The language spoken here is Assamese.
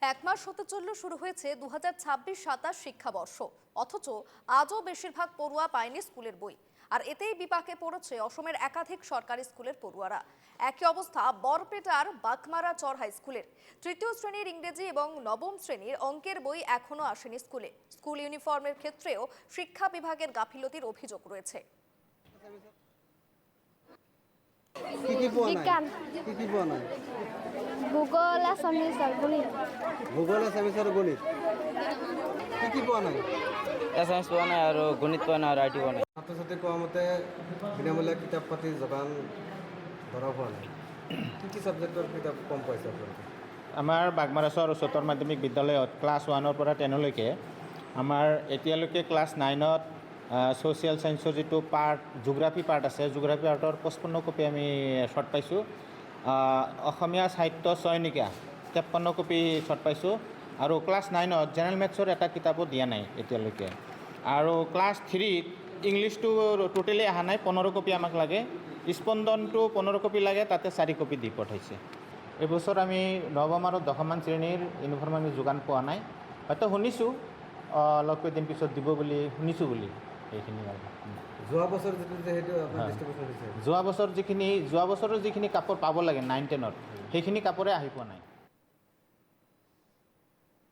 এক মাস হতে চলল শুরু হয়েছে 2026-27 শিক্ষাবর্ষ, অথচ আজও বেশিরভাগ পড়ুয়া পায়নি স্কুলের বই। আর এতেই বিপাকে পড়েছে অসমের একাধিক সরকারি স্কুলের পড়ুয়ারা। একই অবস্থা বরপেটার বাঘমারা চর হাই স্কুলের। তৃতীয় শ্রেণীর ইংরেজি এবং নবম শ্রেণীর অঙ্কের বই এখনো আসেনি স্কুলে। স্কুল ইউনিফর্মের ক্ষেত্রেও শিক্ষা বিভাগের গাফিলতির অভিযোগ রয়েছে। বিজ্ঞান, ভূগোল, আসামিস আর গণিত। ভূগোল, আসামিস আর গণিত কি পোৱা নাই? এছামিছ পোৱা নাই আৰু গণিত পোৱা নাই আৰু আইটি পোৱা নাই। ছাত্ৰ ছাত্ৰী কোৱা মতে বিনামূলীয়া কিতাপ পাতি যোগান ধৰা হোৱা নাই। কি ছাবজেক্টৰ কিতাপ কম পাইছে আপোনালোকে? আমাৰ বাঘমাৰাচৰ উচ্চতৰ মাধ্যমিক বিদ্যালয়ত ক্লাছ 1ৰ পৰা 10লৈকে আমাৰ এতিয়ালৈকে ক্লাছ 9ত ছ'চিয়েল ছায়েন্সৰ যিটো পাৰ্ট, জিঅ'গ্ৰাফী পাৰ্ট আছে, জিঅ'গ্ৰাফী পাৰ্টৰ 55 কপি আমি শ্বৰ্ট পাইছোঁ। অসমীয়া সাহিত্য চয়নিকা 53 কপি শ্বৰ্ট পাইছোঁ। আৰু ক্লাছ 9ত জেনেৰেল মেথছৰ এটা কিতাপো দিয়া নাই এতিয়ালৈকে। আৰু ক্লাছ 3ত ইংলিছটো টোটেলি অহা নাই, 15 কপি আমাক লাগে। স্পন্দনটো 15 কপি লাগে, তাতে 4 কপি দি পঠাইছে। এইবছৰ আমি নৱম আৰু দশমমান শ্ৰেণীৰ ইউনিফৰ্ম আমি যোগান পোৱা নাই। হয়তো শুনিছোঁ অলপ কেইদিন পিছত দিব বুলি শুনিছোঁ বুলি, সেইখিনি আৰু। যোৱা বছৰ যিটো সেইটো আপোনাৰ ডিষ্ট্ৰিবিউশ্যন হৈছে, যোৱা বছৰৰ যিখিনি কাপোৰ পাব লাগে 9-10ত, সেইখিনি কাপোৰে আহি পোৱা নাই।